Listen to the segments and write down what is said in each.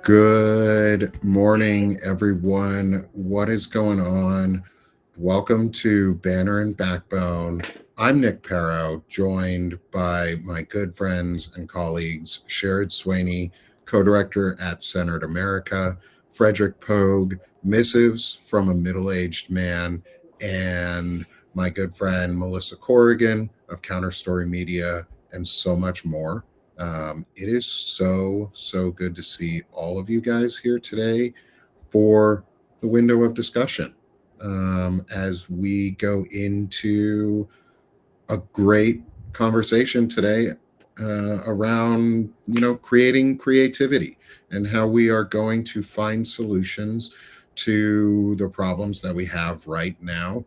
Good morning, everyone. What is going on? Welcome to Banner and Backbone. I'm Nick Perro, joined by my good friends and colleagues, Sherrod Swaney, co-director at Centered America, Frederick Pogue, Missives from a Middle-Aged Man, and my good friend Melissa Corrigan of Counterstory Media, and so much more. It is so good to see all of you guys here today for the window of discussion as we go into a great conversation today around creating creativity and how we are going to find solutions to the problems that we have right now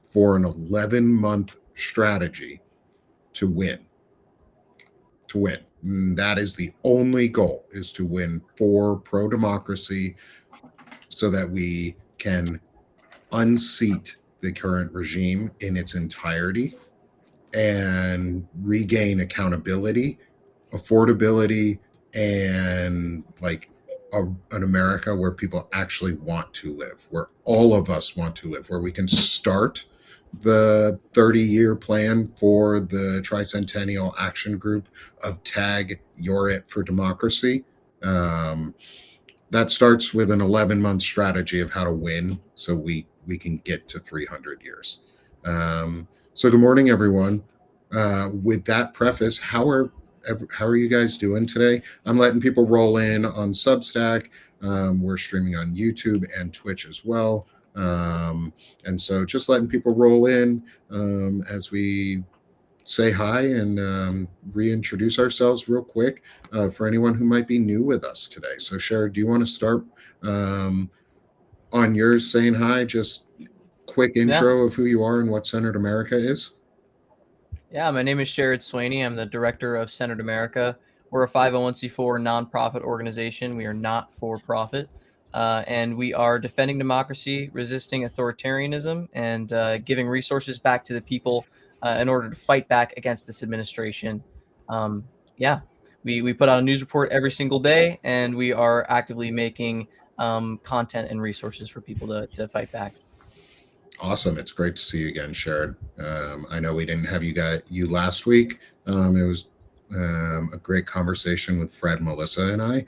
for an 11-month strategy to win. That is the only goal, is to win for pro-democracy so that we can unseat the current regime in its entirety and regain accountability, affordability, and an America where people actually want to live, where all of us want to live, where we can start the 30-year plan for the Tricentennial Action Group of Tag You're It for Democracy. That starts with an 11-month strategy of how to win so we can get to 300 years. So good morning, everyone. With that preface, how are you guys doing today? I'm letting people roll in on Substack. We're streaming on YouTube and Twitch as well. And so just letting people roll in as we say hi and reintroduce ourselves real quick for anyone who might be new with us today. So Sherrod, do you want to start on yours saying hi? Just quick intro of who you are and what Centered America is. Yeah, my name is Sherrod Swaney. I'm the director of Centered America. We're a 501c4 nonprofit organization. We are not for profit. And we are defending democracy, resisting authoritarianism, and giving resources back to the people in order to fight back against this administration. We put out a news report every single day, and we are actively making content and resources for people to fight back. Awesome. It's great to see you again, Sherrod. I know we didn't have you last week. It was a great conversation with Fred, Melissa, and I.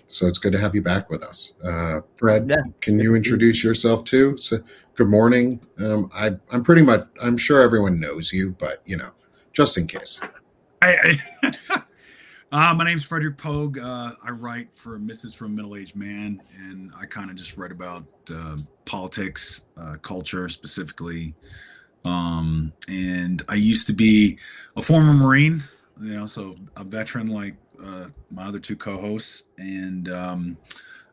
So it's good to have you back with us. Fred, Can you introduce yourself too? So, good morning. I'm sure everyone knows you, but just in case. My name's Frederick Pogue. I write for Mrs. from Middle-Aged Man, and I kind of just write about politics, culture specifically. And I used to be a former Marine, so a veteran like my other two co-hosts. And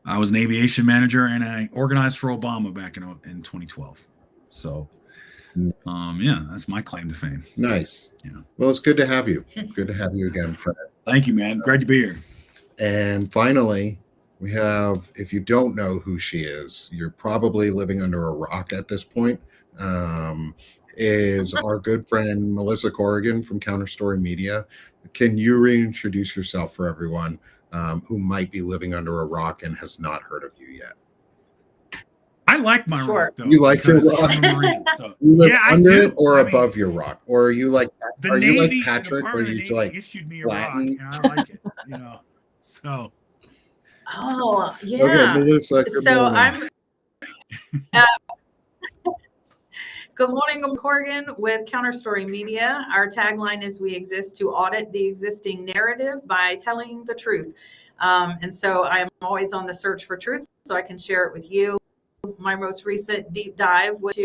I was an aviation manager, and I organized for Obama back in 2012. So, that's my claim to fame. Nice. Yeah. Well, it's good to have you. Good to have you again, Fred. Thank you, man. Great to be here. And finally, we have, if you don't know who she is, you're probably living under a rock at this point, is our good friend Melissa Corrigan from Counterstory Media. Can you reintroduce yourself for everyone who might be living under a rock and has not heard of you yet? I like my rock, though. You like your rock? Marine, so. You live under it or above your rock? Or are you like you like Patrick, where you like issued me a Latin? rock, and I like it, so. Oh, yeah. Okay, Melissa, good morning. Good morning, I'm Corrigan with Counterstory Media. Our tagline is we exist to audit the existing narrative by telling the truth. And so I'm always on the search for truth so I can share it with you. My most recent deep dive was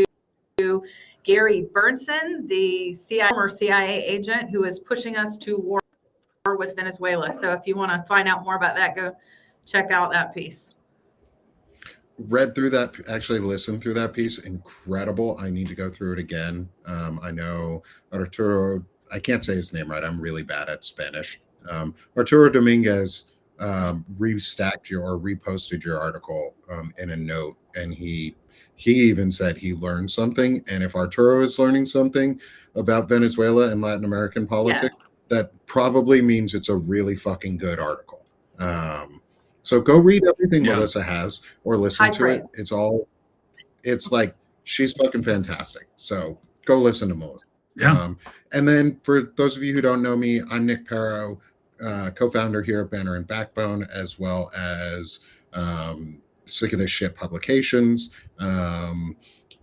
to Gary Burnson, the former CIA agent who is pushing us to war with Venezuela. So if you want to find out more about that, go check out that piece. Read through that, actually listened through that piece. Incredible. I need to go through it again. I know Arturo, I can't say his name right. I'm really bad at Spanish. Arturo Dominguez reposted your article in a note, and he even said he learned something. And if Arturo is learning something about Venezuela and Latin American politics, that probably means it's a really fucking good article. So go read everything Yeah. Melissa has or listen High to it. praise. It's like she's fucking fantastic. So go listen to Melissa. Yeah. And then for those of you who don't know me, I'm Nick Perro, co-founder here at Banner and Backbone, as well as Sick of This Shit Publications.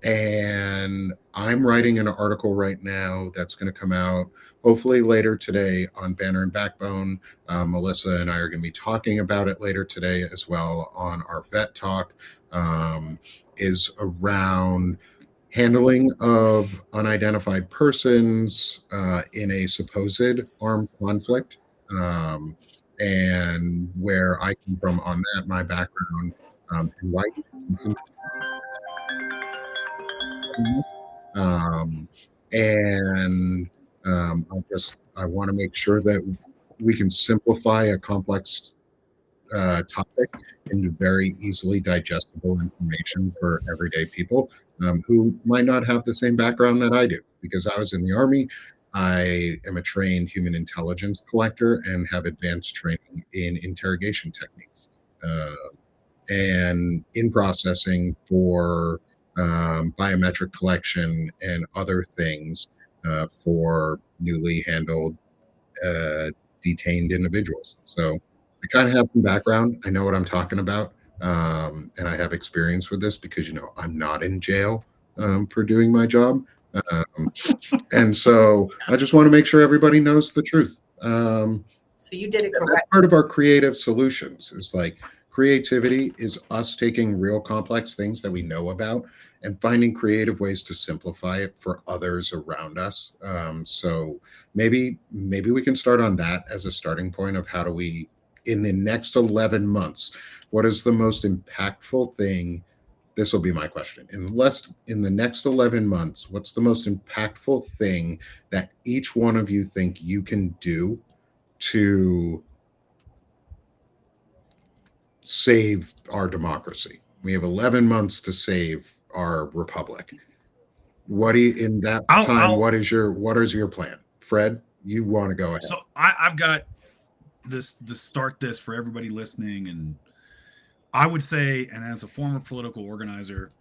And I'm writing an article right now that's going to come out hopefully later today on Banner and Backbone. Melissa and I are going to be talking about it later today as well on our Vet Talk. Is around handling of unidentified persons in a supposed armed conflict, and where I come from on that, my background, and why. Um, and I want to make sure that we can simplify a complex topic into very easily digestible information for everyday people who might not have the same background that I do. Because I was in the Army, I am a trained human intelligence collector and have advanced training in interrogation techniques and in processing for biometric collection and other things for newly handled detained individuals. So I kind of have some background. I know what I'm talking about. And I have experience with this because, I'm not in jail for doing my job. And so I just want to make sure everybody knows the truth. So you did it That's correct. part of our creative solutions. Is like creativity is us taking real complex things that we know about and finding creative ways to simplify it for others around us. So maybe we can start on that as a starting point of how do we, in the next 11 months, what is the most impactful thing? This will be my question. In the next 11 months, what's the most impactful thing that each one of you think you can do to save our democracy? We have 11 months to save our republic. What do you, in that time, what is your plan? Fred, you want to go ahead. So I've got this to start this for everybody listening. And I would say, and as a former political organizer,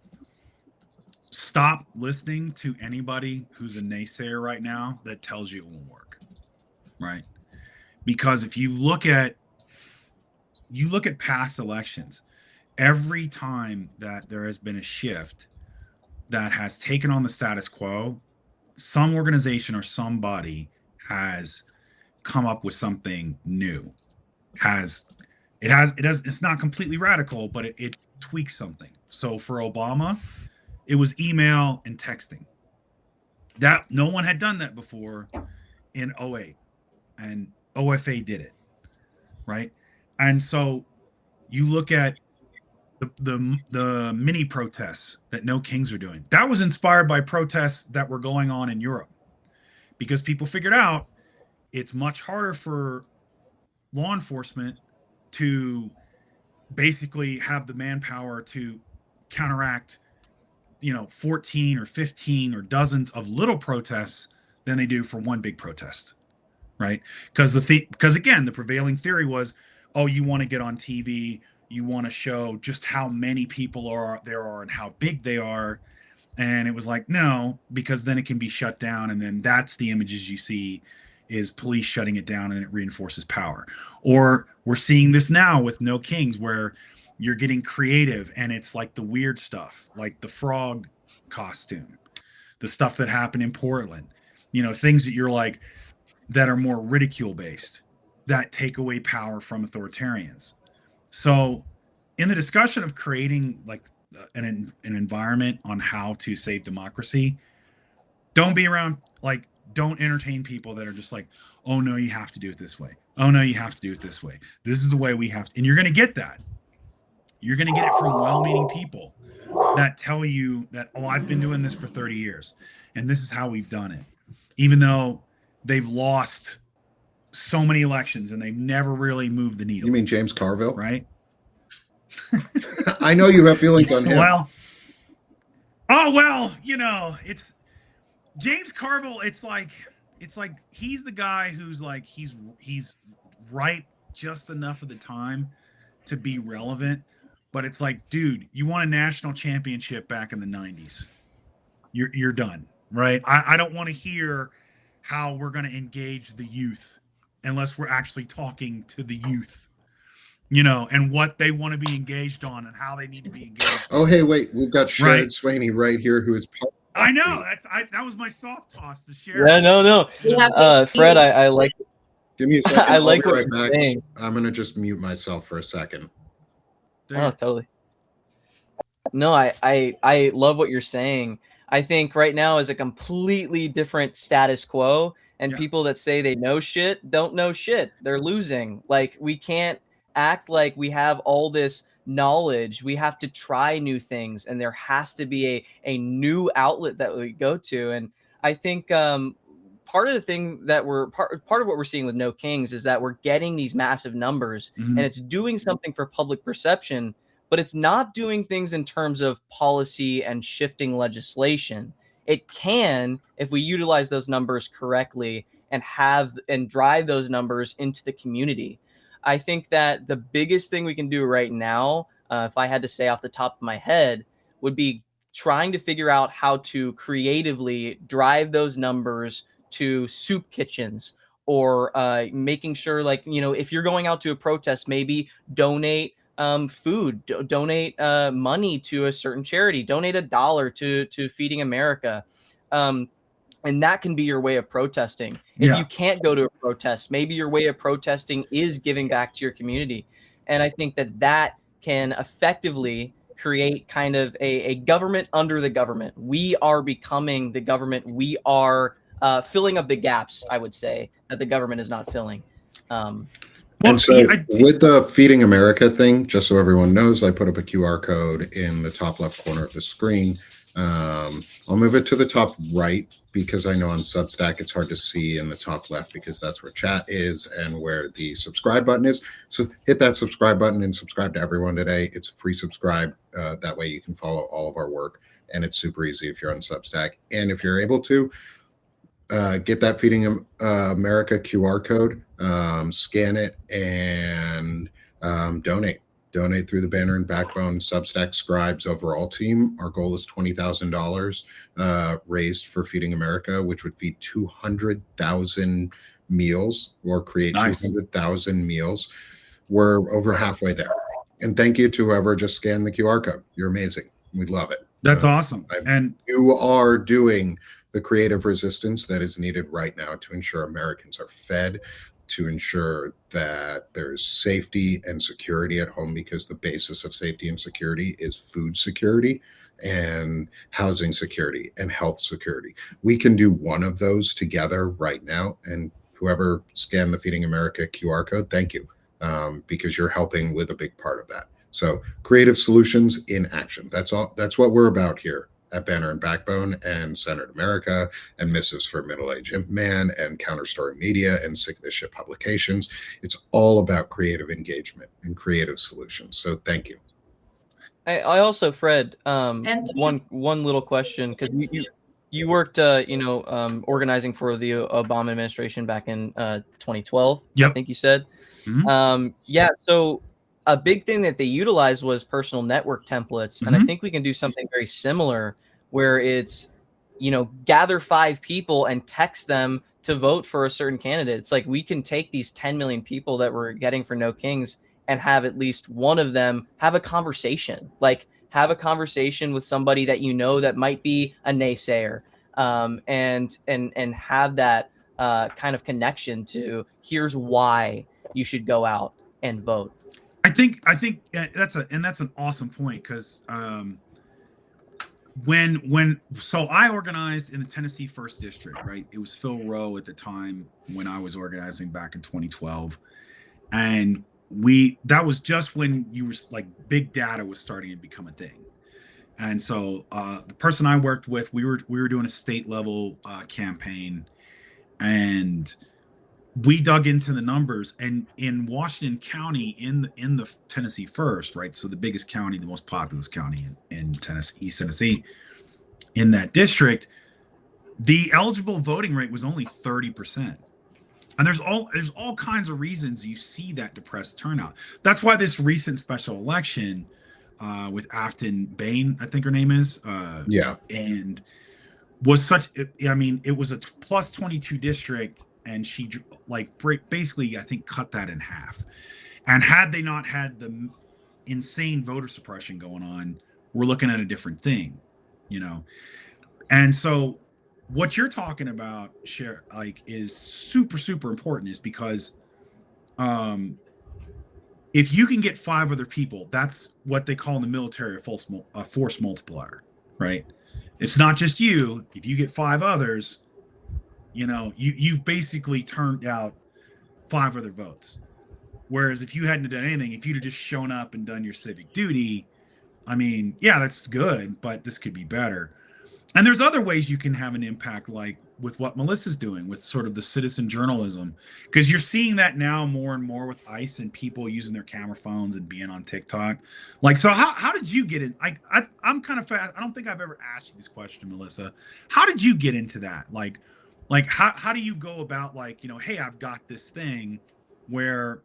stop listening to anybody who's a naysayer right now that tells you it won't work. Right? Because if you look at past elections, every time that there has been a shift that has taken on the status quo, some organization or somebody has come up with something new. It's not completely radical, but it tweaks something. So for Obama, it was email and texting. That no one had done that before in 2008, and OFA did it, right? And so you look at the mini protests that No Kings are doing. That was inspired by protests that were going on in Europe, because people figured out it's much harder for law enforcement to basically have the manpower to counteract 14 or 15 or dozens of little protests than they do for one big protest, right? Because again, the prevailing theory was, oh, you want to get on TV, you want to show just how many people there are and how big they are. And it was like, no, because then it can be shut down, and then that's the images you see is police shutting it down, and it reinforces power. Or we're seeing this now with No Kings, where you're getting creative, and it's like the weird stuff, like the frog costume, the stuff that happened in Portland, things that you're like, that are more ridicule based, that take away power from authoritarians. So in the discussion of creating like an environment on how to save democracy, don't entertain people that are just like, oh no, you have to do it this way. Oh no, you have to do it this way. This is the way we have to. And you're going to get that. You're going to get it from well-meaning people that tell you that, oh, I've been doing this for 30 years and this is how we've done it. Even though they've lost so many elections and they've never really moved the needle. You mean James Carville? Right? I know you have feelings on him. It's James Carville. It's like he's the guy who's like, he's right just enough of the time to be relevant. But it's like, dude, you won a national championship back in the 90s. You're done, right? I don't want to hear how we're going to engage the youth unless we're actually talking to the youth, and what they want to be engaged on and how they need to be engaged. Oh, hey, wait, we've got Sherrod Right. Sweeney right here, who is part of I know that was my soft toss to share. Yeah, no. We have to Fred, I like. Give me a second. I like I'll be what right you're back. saying. I'm gonna just mute myself for a second. Oh, totally. No, I love what you're saying. I think right now is a completely different status quo, and Yeah. people that say they know shit don't know shit. They're losing. Like, we can't act like we have all this knowledge. We have to try new things, and there has to be a new outlet that we go to. And I think part of the thing that part of what we're seeing with No Kings is that we're getting these massive numbers, Mhm. and it's doing something for public perception, but it's not doing things in terms of policy and shifting legislation. It can, if we utilize those numbers correctly and drive those numbers into the community. I think that the biggest thing we can do right now, if I had to say off the top of my head, would be trying to figure out how to creatively drive those numbers to soup kitchens, or making sure, like, if you're going out to a protest, maybe donate food, donate money to a certain charity, donate $1 to Feeding America. And that can be your way of protesting. If you can't go to a protest, maybe your way of protesting is giving back to your community. And I think that can effectively create kind of a government under the government. We are becoming the government. We are filling up the gaps, I would say, that the government is not filling. And so with the Feeding America thing, just so everyone knows, I put up a QR code in the top left corner of the screen. I'll move it to the top right because I know on Substack it's hard to see in the top left because that's where chat is and where the subscribe button is. So hit that subscribe button and subscribe to everyone today. It's a free subscribe. That way you can follow all of our work, and it's super easy if you're on Substack. And if you're able to, get that Feeding America QR code, scan it, and donate. Donate through the Banner and Backbone Substack Scribes overall team. Our goal is $20,000 raised for Feeding America, which would feed 200,000 meals or create 200,000 meals. We're over halfway there. And thank you to whoever just scanned the QR code. You're amazing. We love it. That's awesome. And you are doing the creative resistance that is needed right now to ensure Americans are fed, to ensure that there's safety and security at home, because the basis of safety and security is food security and housing security and health security. We can do one of those together right now. And whoever scanned the Feeding America QR code, thank you, because you're helping with a big part of that. So creative solutions in action. That's all. That's what we're about here at Banner and Backbone and Centered America and Missives for Middle-Aged Imp Man and Counterstory Media and Sick This Shit Publications. It's all about creative engagement and creative solutions. So thank you. I also, Fred, one little question, because you worked organizing for the Obama administration back in 2012. Yep. I think you said. Mm-hmm. So a big thing that they utilized was personal network templates. Mm-hmm. And I think we can do something very similar where it's, gather 5 people and text them to vote for a certain candidate. It's like we can take these 10 million people that we're getting for No Kings and have at least one of them have a conversation, have a conversation with somebody that that might be a naysayer, and have that kind of connection to here's why you should go out and vote. I think that's an awesome point, because so I organized in the Tennessee 1st District, right? It was Phil Rowe at the time when I was organizing back in 2012, and that was just when you were like big data was starting to become a thing. And so the person I worked with, we were doing a state level campaign, and we dug into the numbers, and in Washington County, in the Tennessee 1st, right? So the biggest county, the most populous county in Tennessee, East Tennessee, in that district, the eligible voting rate was only 30%. And there's all kinds of reasons you see that depressed turnout. That's why this recent special election with Afton Bain, I think her name is, Yeah. and was such. I mean, it was a plus 22 district, and she like basically I think cut that in half. And had they not had the insane voter suppression going on, we're looking at a different thing, you know. And so what you're talking about, like, is super, super important, is because if you can get 5 other people, that's what they call in the military a force multiplier, right? It's not just you. If you get 5 others, you know, you've basically turned out 5 other votes. Whereas if you hadn't done anything, if you'd have just shown up and done your civic duty, I mean, yeah, that's good, but this could be better. And there's other ways you can have an impact, like with what Melissa's doing with sort of the citizen journalism, because you're seeing that now more and more with ICE and people using their camera phones and being on TikTok. Like, so how did you get in? I'm kind of fast. I don't think I've ever asked you this question, Melissa. How did you get into that? Like how do you go about, like, you know, hey, I've got this thing where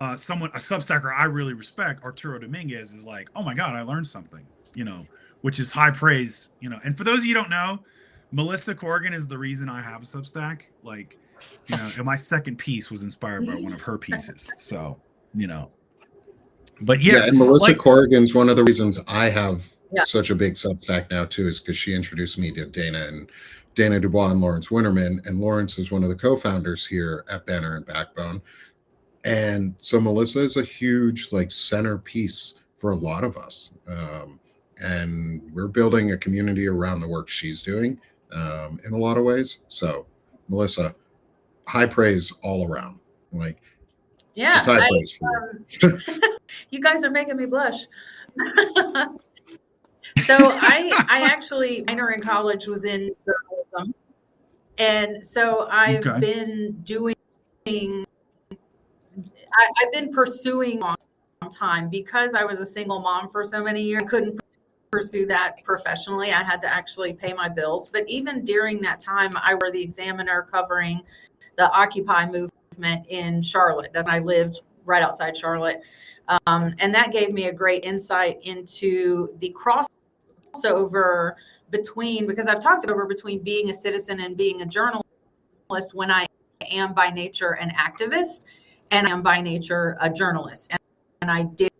a Substacker I really respect, Arturo Dominguez, is like, oh my God, I learned something, you know, which is high praise, you know. And for those of you who don't know, Melissa Corrigan is the reason I have a Substack. Like, you know, and my second piece was inspired by one of her pieces. So, you know, but yeah, and Melissa like, Corrigan's one of the reasons I have such a big Substack now too, is because she introduced me to Dana Dubois and Lawrence Winterman, and Lawrence is one of the co-founders here at Banner and Backbone. And so Melissa is a huge, like, centerpiece for a lot of us. And we're building a community around the work she's doing in a lot of ways. So Melissa, high praise all around. Like, Yeah, just high praise for you. You guys are making me blush. So I actually, minor in college was in journalism. And so I've been doing, I've been pursuing a long time, because I was a single mom for so many years. I couldn't pursue that professionally. I had to actually pay my bills. But even during that time, I were the Examiner covering the Occupy movement in Charlotte. That I lived right outside Charlotte. And that gave me a great insight into the crossover between, because I've talked over between being a citizen and being a journalist, when I am by nature an activist and I am by nature a journalist. And I dig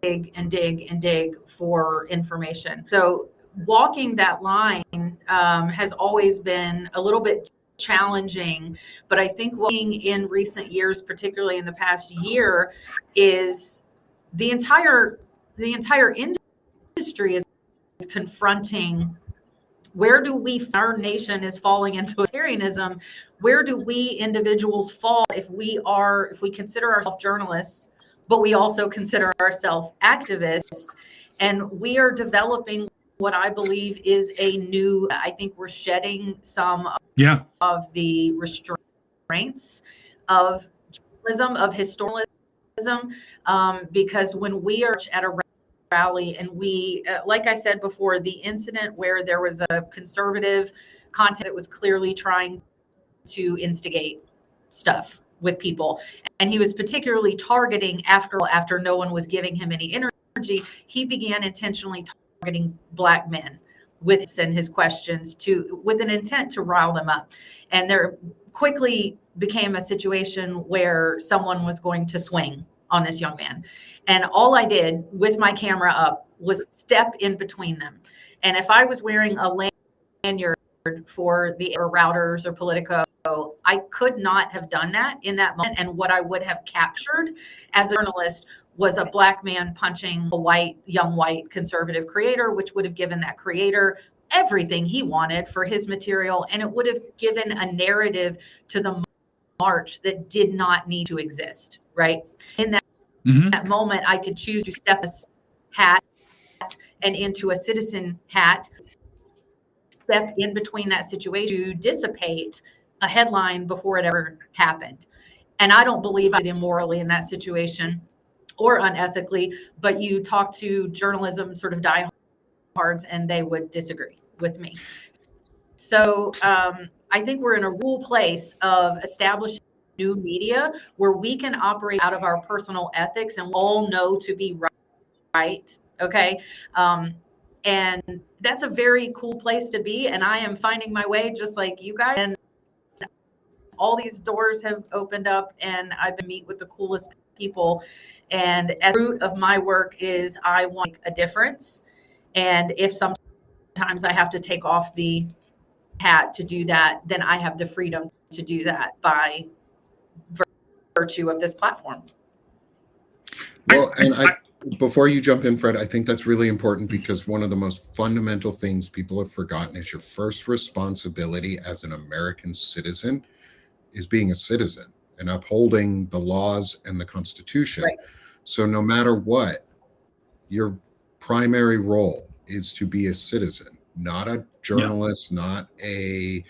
and dig and dig for information. So walking that line has always been a little bit challenging, but I think walking in recent years, particularly in the past year, is the entire industry is confronting, where do our nation is falling into authoritarianism? Where do we individuals fall if we consider ourselves journalists, but we also consider ourselves activists? And we are developing what I believe is I think we're shedding some of the restraints of journalism, of historicism, because when we are at a rally and we, like I said before, the incident where there was a conservative content that was clearly trying to instigate stuff with people, and he was particularly targeting after no one was giving him any energy, he began intentionally targeting Black men with his questions with an intent to rile them up. And there quickly became a situation where someone was going to swing on this young man. And all I did with my camera up was step in between them. And if I was wearing a lanyard for the Routers or Politico, I could not have done that in that moment. And what I would have captured as a journalist was a Black man punching a young white conservative creator, which would have given that creator everything he wanted for his material. And it would have given a narrative to the march that did not need to exist, right? In that moment, I could choose to step a hat and into a citizen hat, step in between that situation to dissipate a headline before it ever happened. And I don't believe I did immorally in that situation or unethically, but you talk to journalism sort of diehards and they would disagree with me. So I think we're in a rule place of establishing new media where we can operate out of our personal ethics and all know to be right. Okay. And that's a very cool place to be. And I am finding my way just like you guys. And all these doors have opened up and I've been meet with the coolest people. And at the root of my work is I want a difference. And if sometimes I have to take off the hat to do that, then I have the freedom to do that by virtue of this platform. Well, and before you jump in, Fred, I think that's really important because one of the most fundamental things people have forgotten is your first responsibility as an American citizen is being a citizen and upholding the laws and the Constitution. Right. So no matter what, your primary role is to be a citizen, not a journalist, not a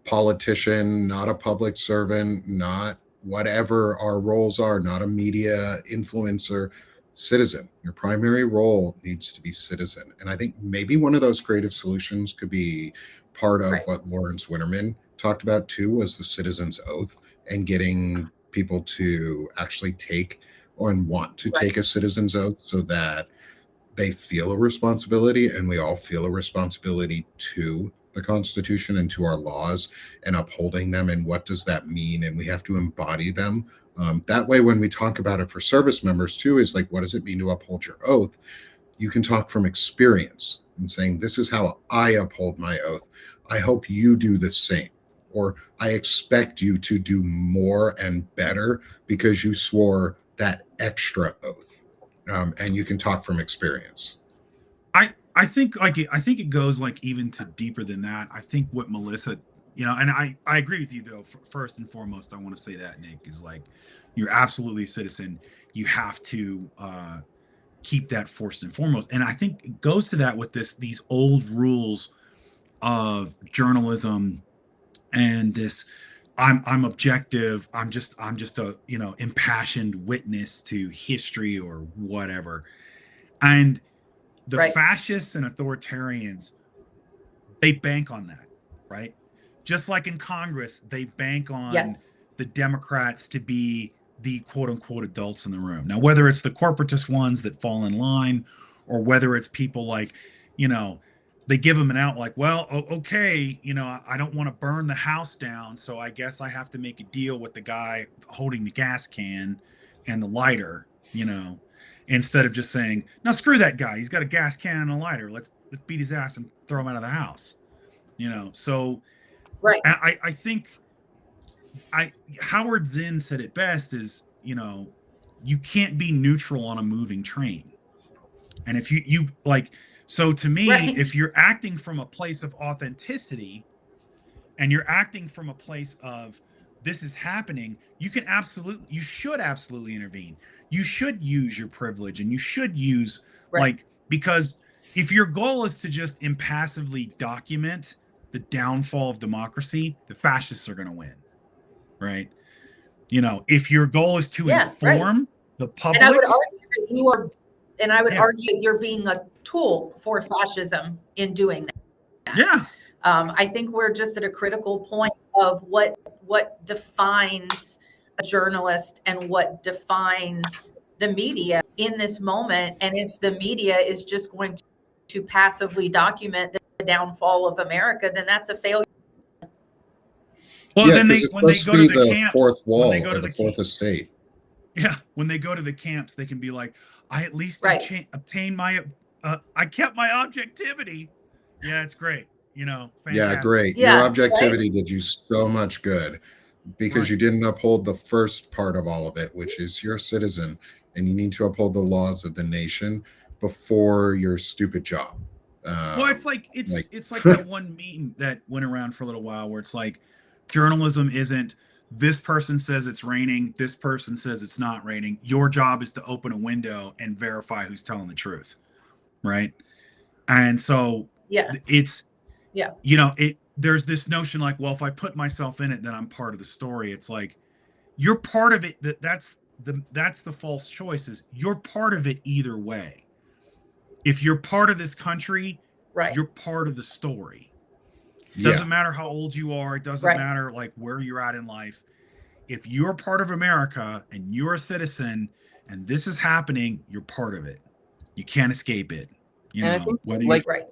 politician, not a public servant, not whatever our roles are, not a media influencer. Citizen. Your primary role needs to be citizen. And I think maybe one of those creative solutions could be part of what Lawrence Winterman talked about too, was the citizen's oath and getting people to actually take and want to take a citizen's oath so that they feel a responsibility, and we all feel a responsibility to the Constitution and to our laws and upholding them. And what does that mean? And we have to embody them. That way, when we talk about it for service members too, is like, what does it mean to uphold your oath? You can talk from experience and saying, this is how I uphold my oath. I hope you do the same. Or I expect you to do more and better because you swore that extra oath. And you can talk from experience. I think it goes like even to deeper than that. I think what Melissa, and I agree with you though. First and foremost, I want to say that, Nick, is like, you're absolutely a citizen. You have to keep that first and foremost. And I think it goes to that with these old rules of journalism and this. I'm objective. I'm just a impassioned witness to history or whatever. And the fascists and authoritarians, they bank on that, right? Just like in Congress, they bank on the Democrats to be the quote unquote adults in the room. Now, whether it's the corporatist ones that fall in line, or whether it's people like, they give them an out like, well, okay, I don't want to burn the house down, so I guess I have to make a deal with the guy holding the gas can and the lighter, instead of just saying, no, screw that guy. He's got a gas can and a lighter. Let's beat his ass and throw him out of the house. So I think Howard Zinn said it best is, you can't be neutral on a moving train. And if you like, so to me, if you're acting from a place of authenticity and you're acting from a place of this is happening, you should absolutely intervene. You should use your privilege, and you should use because if your goal is to just impassively document the downfall of democracy, the fascists are going to win, right? If your goal is to inform the public, and I would argue that you are, and I would argue you're being a tool for fascism in doing that. Yeah. I think we're just at a critical point of what defines a journalist and what defines the media in this moment. And if the media is just going to passively document the downfall of America, then that's a failure. Well, then when they go to the camps, fourth wall or the fourth estate. Yeah, when they go to the camps, they can be like, I at least obtained my, I kept my objectivity. Yeah, it's great. Fantastic. Yeah, great. Your objectivity did you so much good because you didn't uphold the first part of all of it, which is you're a citizen and you need to uphold the laws of the nation before your stupid job. Well, it's like that one meme that went around for a little while where it's like, journalism isn't this person says it's raining, this person says it's not raining. Your job is to open a window and verify who's telling the truth, right? And so there's this notion like, well, if I put myself in it, then I'm part of the story. It's like you're part of it. That's the false choices. You're part of it either way. If you're part of this country, you're part of the story. Doesn't matter how old you are. It doesn't matter like where you're at in life. if you're part of America and you're a citizen and this is happening, you're part of it. You can't escape it. You And I know, think, whether like, you Right.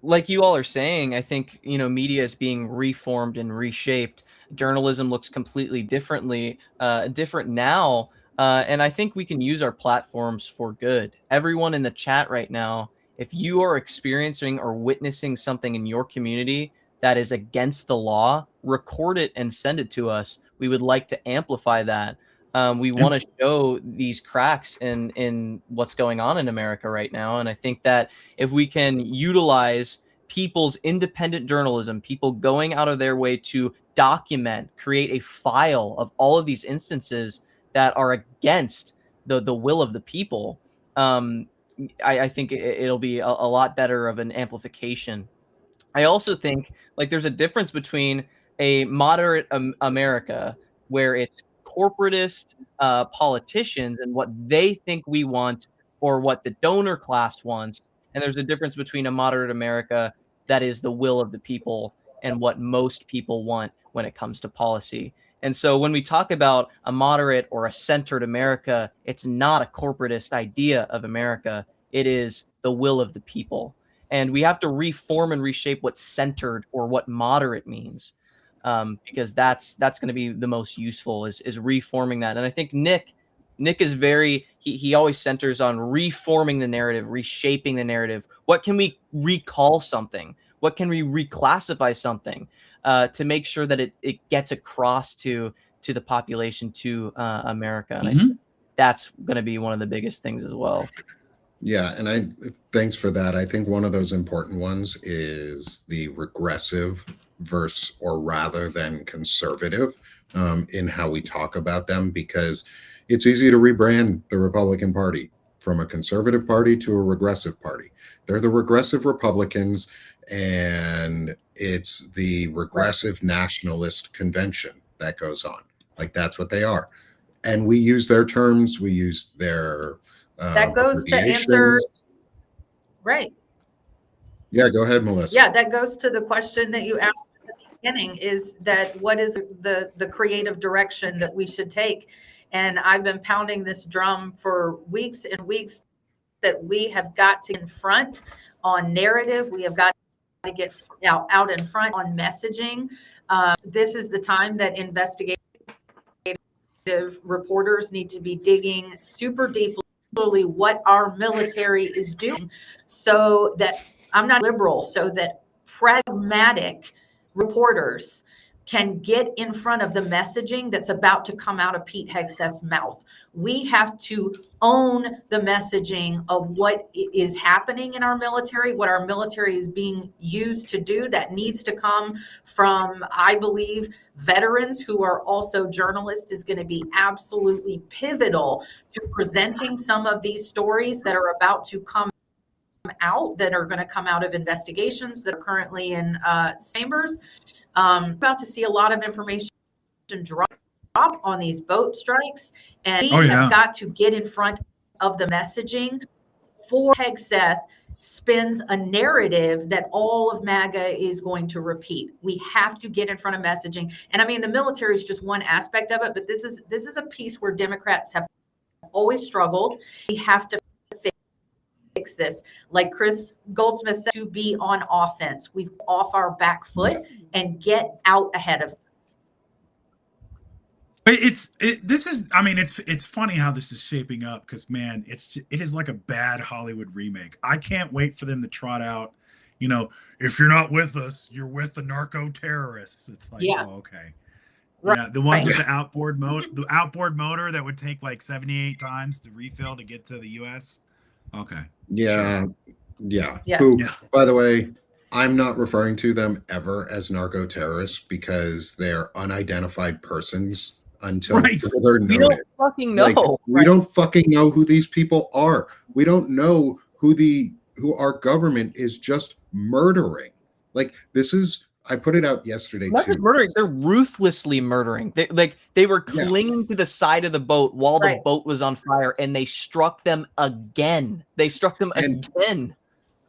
like you all are saying, I think, media is being reformed and reshaped. Journalism looks completely different now. And I think we can use our platforms for good. Everyone in the chat right now, if you are experiencing or witnessing something in your community that is against the law, record it and send it to us. We would like to amplify that. We want to show these cracks in what's going on in America right now. And I think that if we can utilize people's independent journalism, people going out of their way to document, create a file of all of these instances that are against the will of the people, I think it'll be a lot better of an amplification. I also think like there's a difference between a moderate America where it's corporatist politicians and what they think we want or what the donor class wants, and there's a difference between a moderate America that is the will of the people and what most people want when it comes to policy. And so when we talk about a moderate or a centered America, it's not a corporatist idea of America. It is the will of the people. And we have to reform and reshape what centered or what moderate means, because that's going to be the most useful is reforming that. And I think Nick is very he always centers on reforming the narrative, reshaping the narrative. What can we recall something? What can we reclassify something to make sure that it gets across to the population, to America? And I think that's going to be one of the biggest things as well. Yeah, and thanks for that. I think one of those important ones is the regressive versus or rather than conservative in how we talk about them, because it's easy to rebrand the Republican Party from a conservative party to a regressive party. They're the regressive Republicans, and it's the regressive nationalist convention that goes on. Like, that's what they are. And we use their terms, we use their That goes to answer, right. Yeah, go ahead, Melissa. Yeah, that goes to the question that you asked at the beginning, is that what is the creative direction that we should take? And I've been pounding this drum for weeks and weeks that we have got to confront on narrative. We have got to get out in front on messaging. This is the time that investigative reporters need to be digging super deeply what our military is doing, so that I'm not liberal, so that pragmatic reporters can get in front of the messaging that's about to come out of Pete Hegseth's mouth. We have to own the messaging of what is happening in our military, what our military is being used to do. That needs to come from, I believe, veterans who are also journalists is going to be absolutely pivotal to presenting some of these stories that are about to come out, that are going to come out of investigations that are currently in chambers. About to see a lot of information drop on these boat strikes, and we have got to get in front of the messaging before Hegseth spins a narrative that all of MAGA is going to repeat. We have to get in front of messaging. And I mean, the military is just one aspect of it, but this is a piece where Democrats have always struggled. We have to fix this. Like Chris Goldsmith said, to be on offense. We've off our back foot and get out ahead of. It's funny how this is shaping up, because man, it is like a bad Hollywood remake. I can't wait for them to trot out, if you're not with us, you're with the narco terrorists. It's like, oh, okay. Right. Yeah, the ones with the outboard motor that would take like 78 times to refill to get to the US. Okay. Yeah. Who, by the way, I'm not referring to them ever as narco terrorists, because they're unidentified persons until further notice. We don't fucking know. Like, we don't fucking know who these people are. We don't know who our government is just murdering. Like, this is, I put it out yesterday. Not just murdering, they're ruthlessly murdering. They were clinging to the side of the boat while the boat was on fire, and they struck them again. Again.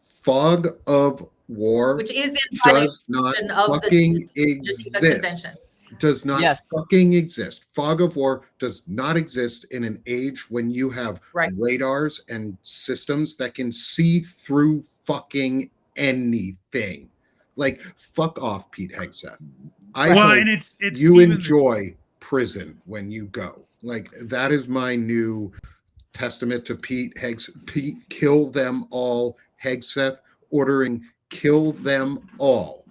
Fog of war, which is in does not fucking exist. does not Yes. fucking exist. Fog of war does not exist in an age when you have radars and systems that can see through fucking anything. Like, fuck off, Pete Hegseth. I hope it's you enjoy prison when you go. Like, that is my new testament to Pete kill them all. Hegseth ordering kill them all,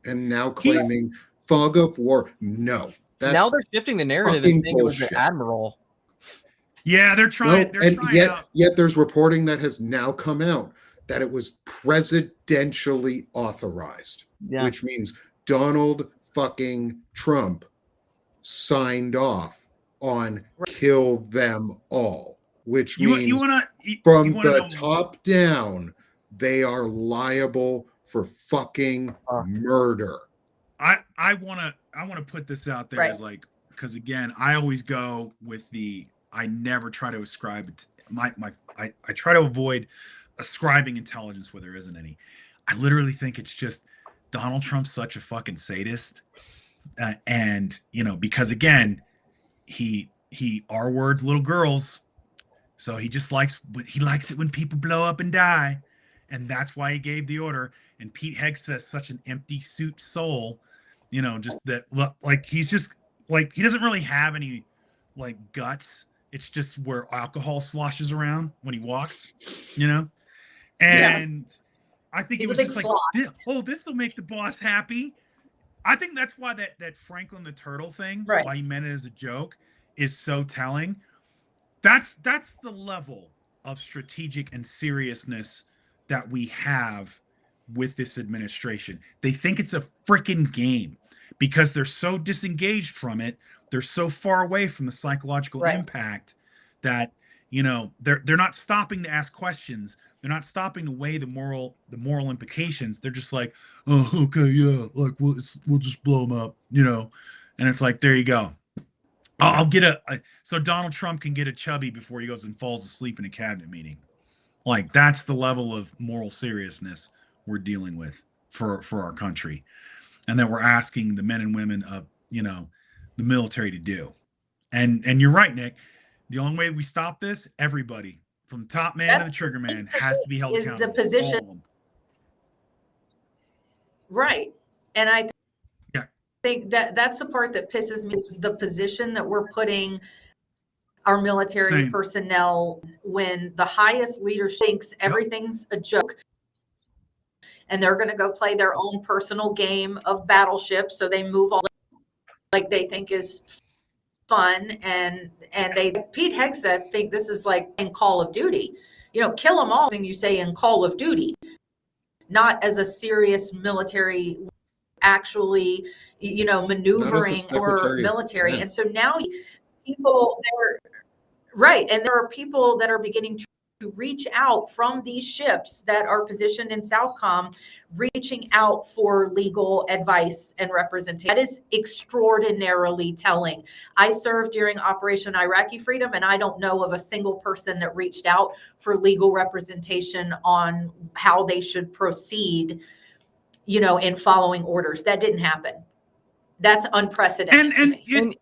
and now claiming fog of war. No, now they're shifting the narrative and saying bullshit. It was the admiral. Yeah, they're trying. Yet there's reporting that has now come out that it was presidentially authorized, which means Donald fucking Trump signed off on kill them all, which means from the top down, they are liable for fucking murder. I want to put this out there as like, because again, I always go with I never try to ascribe it. I try to avoid ascribing intelligence where there isn't any. I literally think it's just Donald Trump's such a fucking sadist, and because again, he R words little girls, so he likes it when people blow up and die, and that's why he gave the order. And Pete Hegseth's such an empty suit soul, just that like he's just like he doesn't really have any like guts. It's just where alcohol sloshes around when he walks, and I think he's it was just like, this will make the boss happy. I think that's why that Franklin the Turtle thing, why he meant it as a joke, is so telling. That's the level of strategic and seriousness that we have with this administration. They think it's a freaking game because they're so disengaged from it. They're so far away from the psychological impact that they're not stopping to ask questions. They're not stopping to weigh the moral implications. They're just like, oh, okay, yeah, like we'll just blow them up, and it's like, there you go. I'll get so Donald Trump can get a chubby before he goes and falls asleep in a cabinet meeting. Like, that's the level of moral seriousness we're dealing with for our country, and that we're asking the men and women of the military to do. And you're right, Nick. The only way we stop this, everybody from the top man to the trigger man has to be held accountable. The position, right? And I think that's the part that pisses me. The position that we're putting our military personnel when the highest leader thinks everything's a joke, and they're going to go play their own personal game of battleship, so they move all like they think is fun, and Pete Hegseth think this is like in Call of Duty, kill them all. Thing you say in Call of Duty, not as a serious military, actually, maneuvering or military. And so now people and there are people that are beginning to reach out from these ships that are positioned in Southcom, reaching out for legal advice and representation. That is extraordinarily telling. I served during Operation Iraqi Freedom, and I don't know of a single person that reached out for legal representation on how they should proceed, in following orders. That didn't happen. That's unprecedented to me.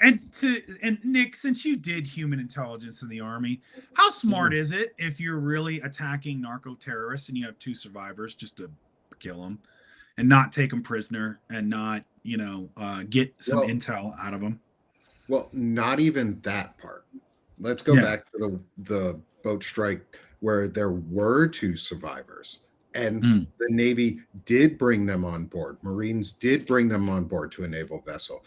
And Nick, since you did human intelligence in the Army, how smart is it if you're really attacking narco terrorists and you have 2 survivors just to kill them and not take them prisoner and not, get some intel out of them? Well, not even that part. Let's go back to the boat strike where there were 2 survivors. And the Navy did bring them on board. Marines did bring them on board to a naval vessel.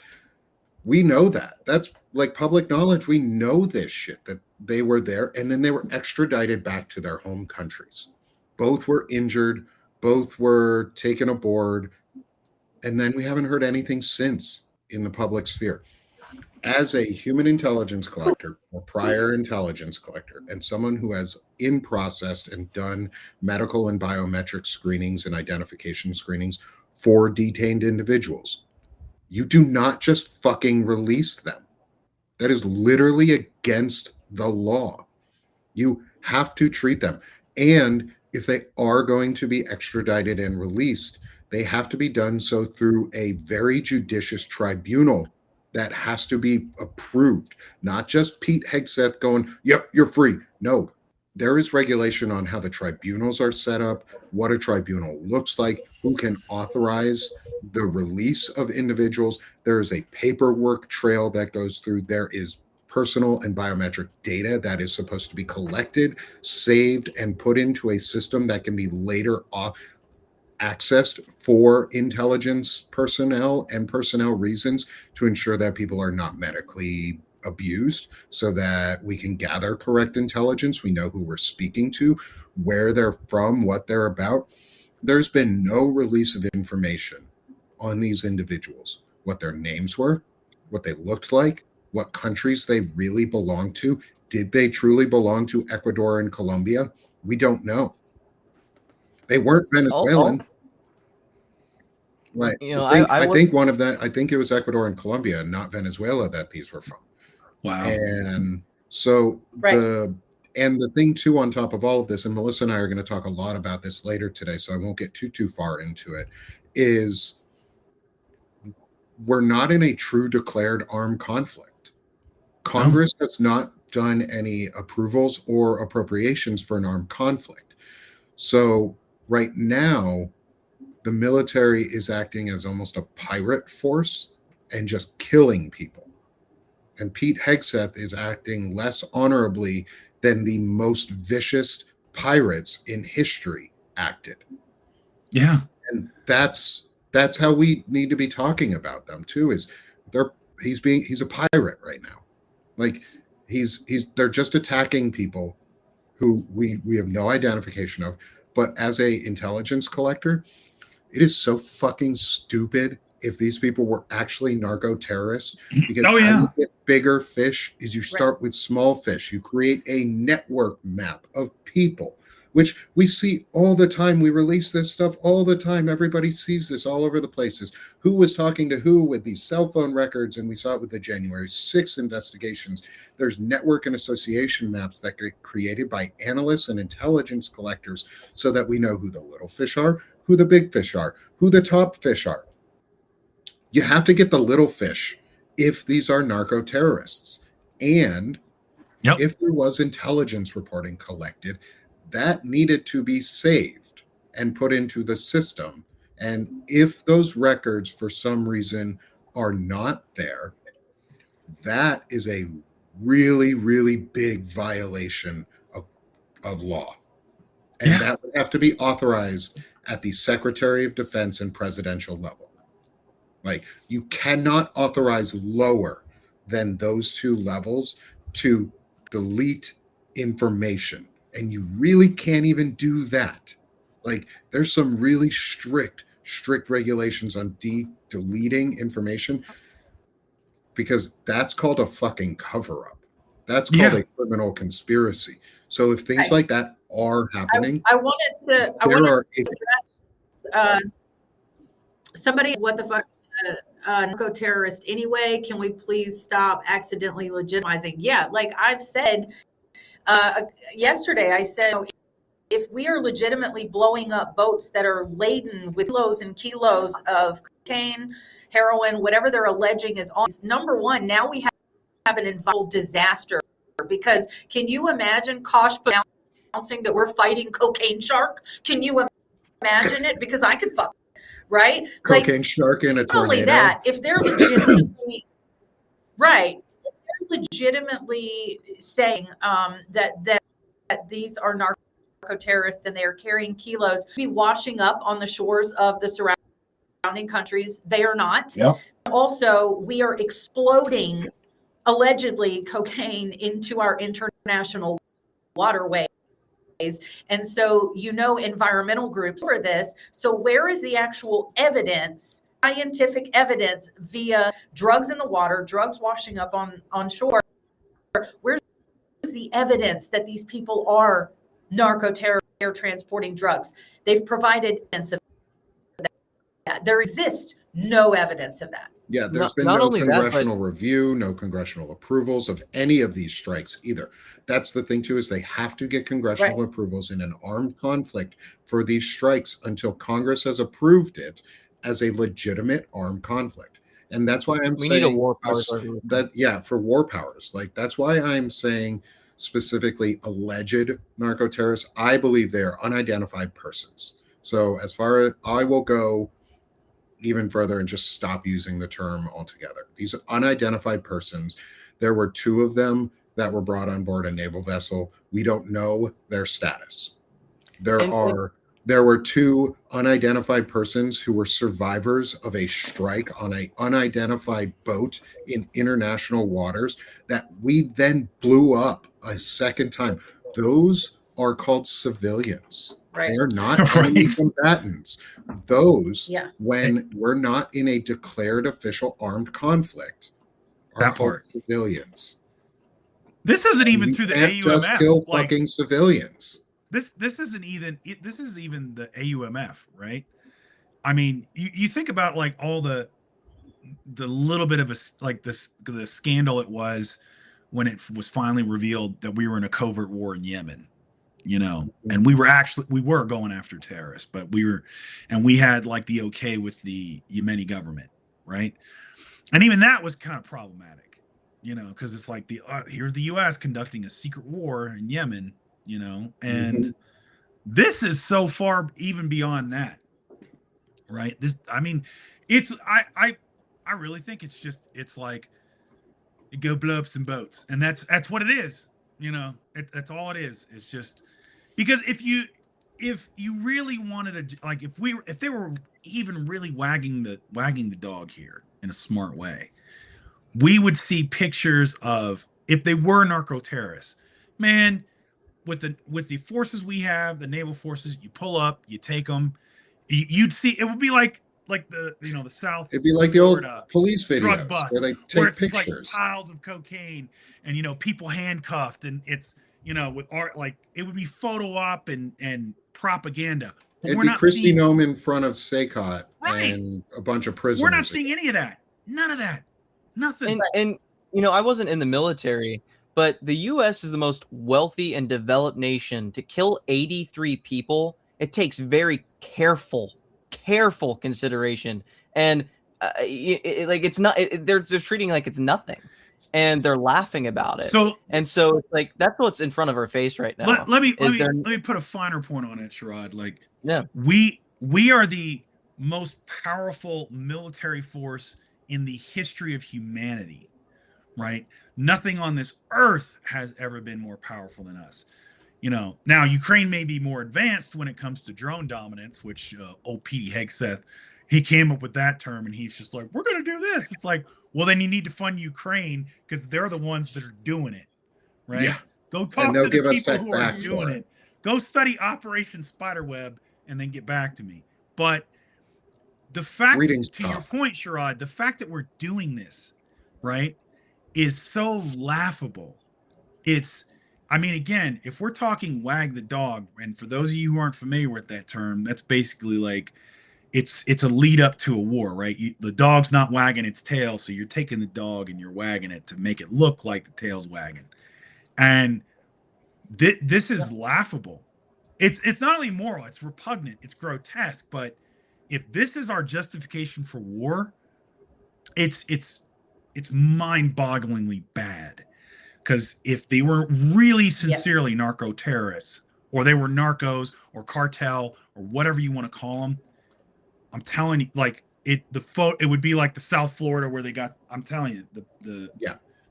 We know that. That's like public knowledge. We know this shit, that they were there, and then they were extradited back to their home countries. Both were injured. Both were taken aboard. And then we haven't heard anything since in the public sphere. As a human intelligence collector or prior intelligence collector, and someone who has in-processed and done medical and biometric screenings and identification screenings for detained individuals, you do not just fucking release them. That is literally against the law. You have to treat them. And if they are going to be extradited and released, they have to be done so through a very judicious tribunal that has to be approved, not just Pete Hegseth going, yep, you're free. No, there is regulation on how the tribunals are set up, what a tribunal looks like, who can authorize the release of individuals. There is a paperwork trail that goes through. There is personal and biometric data that is supposed to be collected, saved, and put into a system that can be later accessed for intelligence personnel and personnel reasons to ensure that people are not medically abused, so that we can gather correct intelligence. We know who we're speaking to, where they're from, what they're about. There's been no release of information on these individuals, what their names were, what they looked like, what countries they really belong to. Did they truly belong to Ecuador and Colombia? We don't know. They weren't Venezuelan. Like, I think one of them, I think it was Ecuador and Colombia, not Venezuela, that these were from. Wow. And so the thing too, on top of all of this, and Melissa and I are going to talk a lot about this later today, so I won't get too far into it, is we're not in a true declared armed conflict. Congress has not done any approvals or appropriations for an armed conflict. So right now, the military is acting as almost a pirate force and just killing people. And Pete Hegseth is acting less honorably than the most vicious pirates in history acted. Yeah. And that's how we need to be talking about them too, is he's a pirate right now. Like they're just attacking people who we have no identification of. But as a intelligence collector, it is so fucking stupid if these people were actually narco terrorists, because how you get bigger fish is you start with small fish. You create a network map of people, which we see all the time. We release this stuff all the time. Everybody sees this all over the places. Who was talking to who with these cell phone records, and we saw it with the January 6th investigations. There's network and association maps that get created by analysts and intelligence collectors so that we know who the little fish are, who the big fish are, who the top fish are. You have to get the little fish if these are narco terrorists. And if there was intelligence reporting collected, that needed to be saved and put into the system. And if those records for some reason are not there, that is a really, really big violation of law. And that would have to be authorized at the Secretary of Defense and presidential level. Like, you cannot authorize lower than those two levels to delete information. And you really can't even do that. Like, there's some really strict regulations on deleting information, because that's called a fucking cover-up. That's called a criminal conspiracy. So if things like that are happening, I wanted to address somebody, what the fuck, narco terrorist anyway? Can we please stop accidentally legitimizing? Yeah, like I've said yesterday, I said, if we are legitimately blowing up boats that are laden with kilos and kilos of cocaine, heroin, whatever they're alleging is on, number one, now we have an environmental disaster. Because can you imagine Kosh announcing that we're fighting cocaine shark? Can you imagine it? Because I could fuck, right? Cocaine shark in a tornado. Not only that, if they're legitimately right, if they're legitimately saying that these are narco terrorists and they are carrying kilos, be washing up on the shores of the surrounding countries. They are not. Yep. Also, we are exploding allegedly cocaine into our international waterways. And so, environmental groups for this. So where is the actual evidence, scientific evidence via drugs in the water, drugs washing up on shore? Where's the evidence that these people are narco terror transporting drugs? They've provided evidence of that. There exists no evidence of that. Yeah, there's been not no only that, but congressional review, no congressional approvals of any of these strikes either. That's the thing too, is they have to get congressional approvals in an armed conflict for these strikes until Congress has approved it as a legitimate armed conflict. And that's why I'm we need a saying war powers resolution. that, yeah, for war powers. Like, that's why I'm saying specifically alleged narco terrorists. I believe they are unidentified persons. So as far as I will go even further and just stop using the term altogether. These are unidentified persons. There were two of them that were brought on board a naval vessel. We don't know their status. There were two unidentified persons who were survivors of a strike on an unidentified boat in international waters that we then blew up a second time. Those are called civilians. Right. They are not enemy combatants. Those, Yeah. when we're not in a declared official armed conflict, are That called part. civilians. This isn't even You through the can't just AUMF. kill Like, fucking civilians. this isn't even this is even the AUMF, right? I mean, you think about like all the little bit of the scandal it was when it was finally revealed that we were in a covert war in Yemen, you know, and we were going after terrorists, but we had like the okay with the Yemeni government, right? And even that was kind of problematic, you know, because it's like here's the U.S. conducting a secret war in Yemen, you know, and this is so far even beyond that, right? I mean, I really think it's like go blow up some boats, and that's what it is, you know. That's all it is. It's just because if you really wanted to, like, if they were even really wagging the dog here in a smart way, we would see pictures of, if they were narco terrorists, man, with the forces we have, the naval forces, you pull up, you take them, you'd see it would be like the South. It'd be like the old Florida police drug videos bust where they where take it's pictures. like piles of cocaine and people handcuffed, and it's with art, like it would be photo op and propaganda. But It'd we're be not Christy seeing Nome in front of Saycott Right. and a bunch of prisoners. we're not seeing any of that. None of that. Nothing. And I wasn't in the military, but the U.S. is the most wealthy and developed nation. To kill 83 people, it takes very careful consideration, and it's not. They're treating like it's nothing, and they're laughing about it. So it's like that's what's in front of our face right now. let me put a finer point on it, Sherrod. Like, Yeah. we are the most powerful military force in the history of humanity, right? Nothing on this earth has ever been more powerful than us. Now Ukraine may be more advanced when it comes to drone dominance, which old Petey Hegseth, he came up with that term, and he's just like, we're going to do this. It's like, well, then you need to fund Ukraine because they're the ones that are doing it, right? Yeah. Go talk they'll to the give us people tech who are back doing for it. Go study Operation Spiderweb and then get back to me. But the fact, Reading's to your tough. point, Sherrod, the fact that we're doing this, right, is so laughable. I mean, again, if we're talking wag the dog, and for those of you who aren't familiar with that term, that's basically like it's a lead up to a war, right? The dog's not wagging its tail, so you're taking the dog and you're wagging it to make it look like the tail's wagging. And this is laughable. It's not only moral, it's repugnant, it's grotesque. But if this is our justification for war, it's mind-bogglingly bad. Because if they were really sincerely narco terrorists, or they were narcos or cartel or whatever you want to call them, I'm telling you, like it would be like the South Florida where they got, I'm telling you,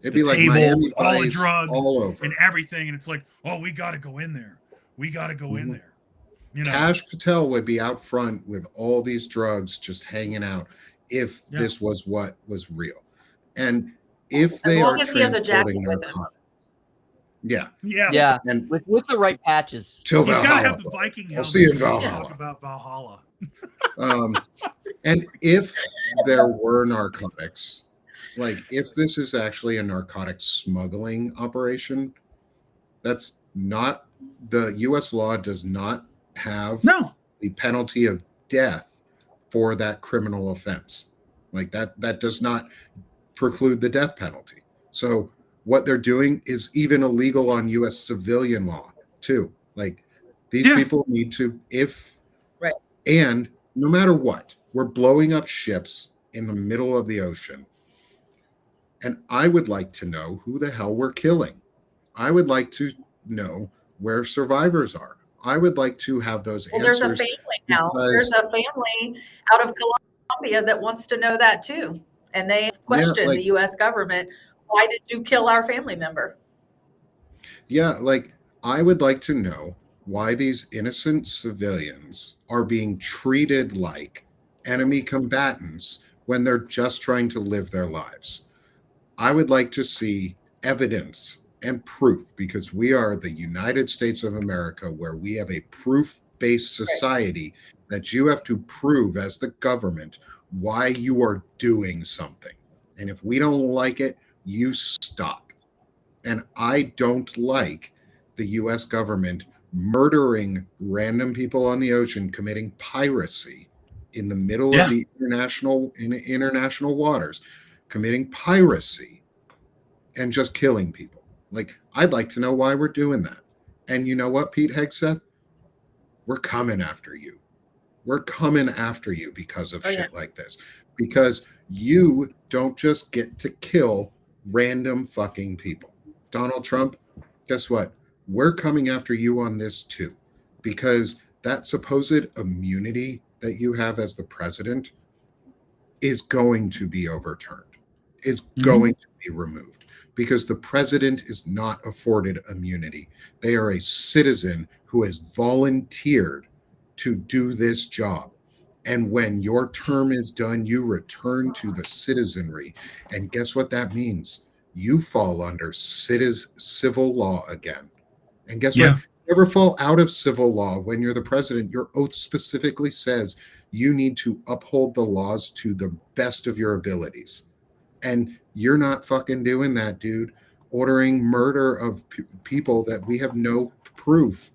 It'd be like table Miami with all the Vice drugs all over. and everything, and it's like, oh, we got to go in there. We got to go in there. Cash Patel would be out front with all these drugs just hanging out if this was what was real. And if they are transporting narcotics. Yeah. And with the right patches. Till He's Valhalla. got to have the Viking helmet. I'll see you in Valhalla. Talk about Valhalla. And if there were narcotics, like if this is actually a narcotic smuggling operation, that's not, the U.S. law does not have the penalty of death for that criminal offense. Like that does not preclude the death penalty. So what they're doing is even illegal on US civilian law too. Like these people need to, Right. and no matter what, we're blowing up ships in the middle of the ocean. And I would like to know who the hell we're killing. I would like to know where survivors are. I would like to have those answers. There's a family now. There's a family out of Colombia that wants to know that too. And they question the U.S. government. Why did you kill our family member? Yeah, like I would like to know why these innocent civilians are being treated like enemy combatants when they're just trying to live their lives. I would like to see evidence and proof, because we are the United States of America, where we have a proof-based society that you have to prove as the government why you are doing something. And if we don't like it, you stop. And I don't like the US government murdering random people on the ocean, committing piracy in the middle of the international waters, committing piracy and just killing people. Like, I'd like to know why we're doing that. And you know what, Pete Hegseth? We're coming after you. We're coming after you because of shit like this. Because you don't just get to kill random fucking people. Donald Trump, guess what? We're coming after you on this too. Because that supposed immunity that you have as the president is going to be overturned, is going to be removed. Because the president is not afforded immunity. They are a citizen who has volunteered to do this job. And when your term is done, you return to the citizenry. And guess what that means? You fall under civil law again. And guess what? You never fall out of civil law when you're the president. Your oath specifically says you need to uphold the laws to the best of your abilities. And you're not fucking doing that, dude. Ordering murder of people that we have no proof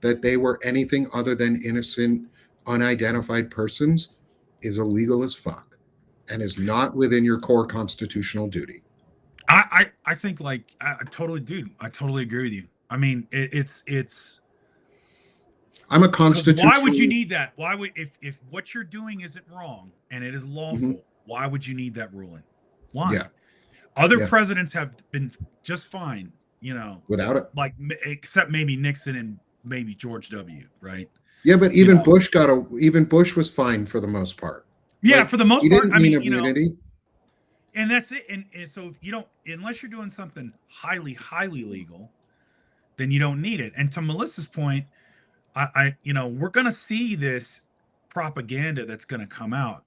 that they were anything other than innocent, unidentified persons is illegal as fuck and is not within your core constitutional duty. I think, like, I totally agree with you. I mean, it's I'm a constitutional. Why would you need that? Why would, if what you're doing isn't wrong and it is lawful, why would you need that ruling? Why? Yeah. Other presidents have been just fine, without it. Like, except maybe Nixon and maybe George W. Right? Yeah, but even Bush Bush was fine for the most part. Yeah, like, for the most part. I mean, immunity. And that's it. And so if you don't, unless you're doing something highly, highly legal, then you don't need it. And to Melissa's point, we're going to see this propaganda that's going to come out.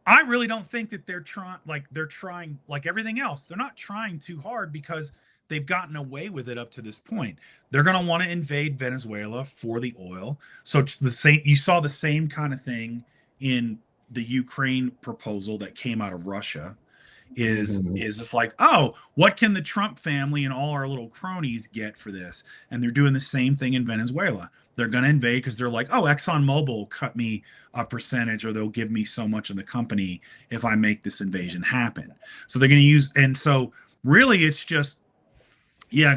I really don't think that they're trying like everything else. They're not trying too hard because they've gotten away with it up to this point. They're going to want to invade Venezuela for the oil. So it's the same. You saw the same kind of thing in the Ukraine proposal that came out of Russia. Is it's like, oh, what can the Trump family and all our little cronies get for this? And they're doing the same thing in Venezuela. They're going to invade because they're like, oh, ExxonMobil will cut me a percentage, or they'll give me so much of the company if I make this invasion happen. So they're going to use, and so really it's just,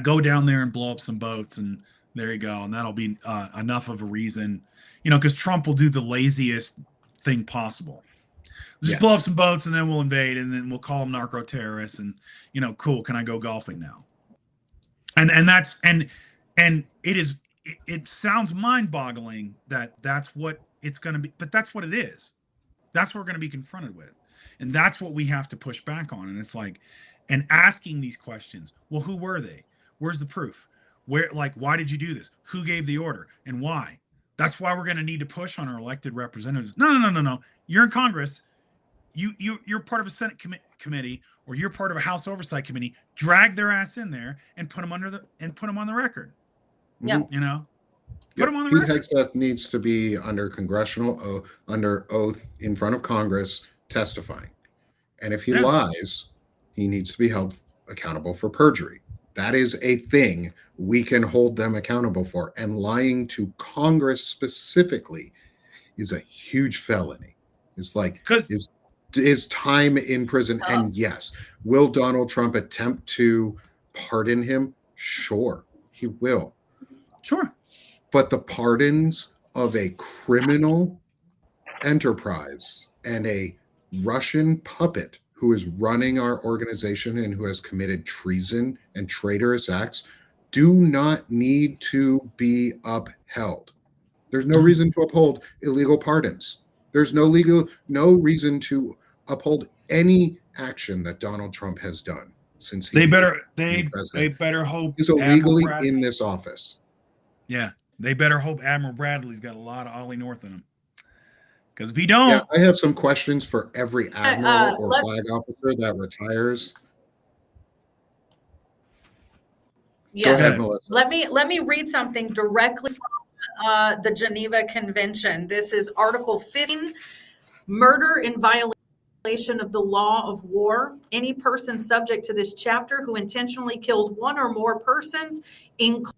go down there and blow up some boats, and there you go. And that'll be enough of a reason, because Trump will do the laziest thing possible. Just blow up some boats and then we'll invade, and then we'll call them narco terrorists, and cool. Can I go golfing now? And that's and it is. It sounds mind-boggling that that's what it's going to be, but that's what it is. That's what we're going to be confronted with, and that's what we have to push back on. And it's like, and asking these questions. Well, who were they? Where's the proof? Where, like, why did you do this? Who gave the order and why? That's why we're going to need to push on our elected representatives. No. You're in Congress. You're part of a Senate committee, or you're part of a House Oversight Committee. Drag their ass in there and put them on the record. Yeah, put them on the Pete record. Hegseth needs to be under under oath in front of Congress testifying, and if he lies, he needs to be held accountable for perjury. That is a thing we can hold them accountable for, and lying to Congress specifically is a huge felony. It's like, is time in prison. And yes, will Donald Trump attempt to pardon him? Sure, he will. Sure. But the pardons of a criminal enterprise and a Russian puppet who is running our organization and who has committed treason and traitorous acts do not need to be upheld. There's no reason to uphold illegal pardons. There's no reason to uphold any action that Donald Trump has done since They became better hope he's illegally in this office. Yeah, they better hope Admiral Bradley's got a lot of Ollie North in him. Because if he don't, yeah, I have some questions for every admiral or flag officer that retires. Yes. Go ahead, Melissa. Let me read something directly from the Geneva Convention. This is Article 15, murder in violation of the law of war. Any person subject to this chapter who intentionally kills one or more persons, including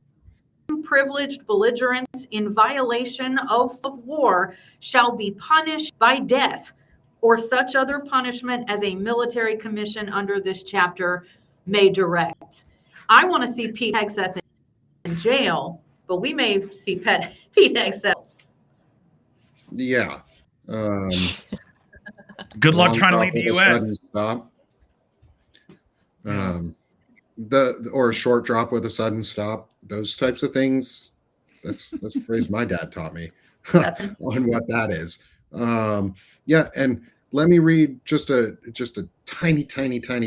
privileged belligerents in violation of war, shall be punished by death or such other punishment as a military commission under this chapter may direct. I want to see Pete Hegseth in jail, but we may see Pete Hegseth. Yeah. good luck trying to leave the U.S. Stop. Or a short drop with a sudden stop. Those types of things. That's a phrase my dad taught me on what that is. Yeah, and let me read just a tiny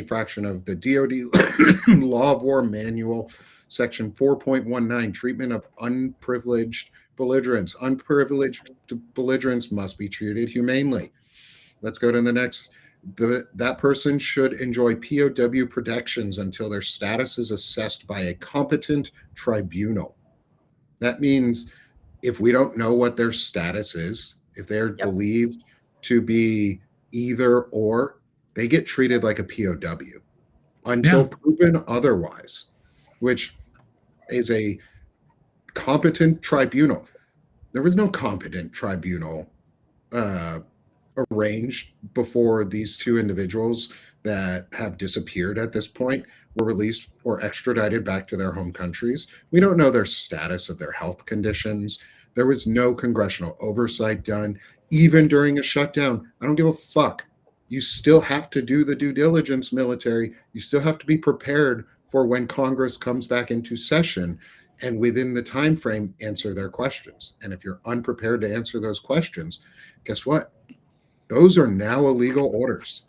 fraction of the DoD Law of War Manual, Section 4.19, treatment of unprivileged belligerents. Unprivileged belligerents must be treated humanely. Let's go to the next. That person should enjoy POW protections until their status is assessed by a competent tribunal. That means if we don't know what their status is, if they're believed to be either or, they get treated like a POW until proven otherwise, which is a competent tribunal. There was no competent tribunal arranged before these two individuals that have disappeared at this point were released or extradited back to their home countries. We don't know their status of their health conditions. There was no congressional oversight done, even during a shutdown. I don't give a fuck. You still have to do the due diligence, military. You still have to be prepared for when Congress comes back into session, and within the time frame, answer their questions. And if you're unprepared to answer those questions, guess what? Those are now illegal orders.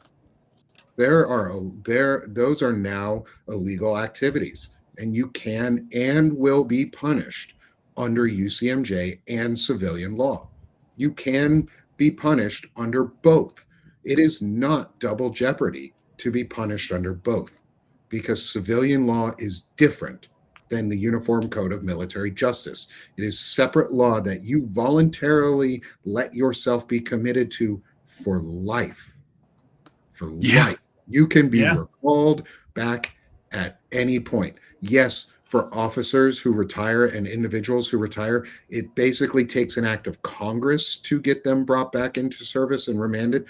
Those are now illegal activities, and you can and will be punished under UCMJ and civilian law. You can be punished under both. It is not double jeopardy to be punished under both, because civilian law is different than the Uniform Code of Military Justice. It is separate law that you voluntarily let yourself be committed to for life. For life. You can be recalled back at any point. Yes, for officers who retire and individuals who retire, it basically takes an act of Congress to get them brought back into service and remanded.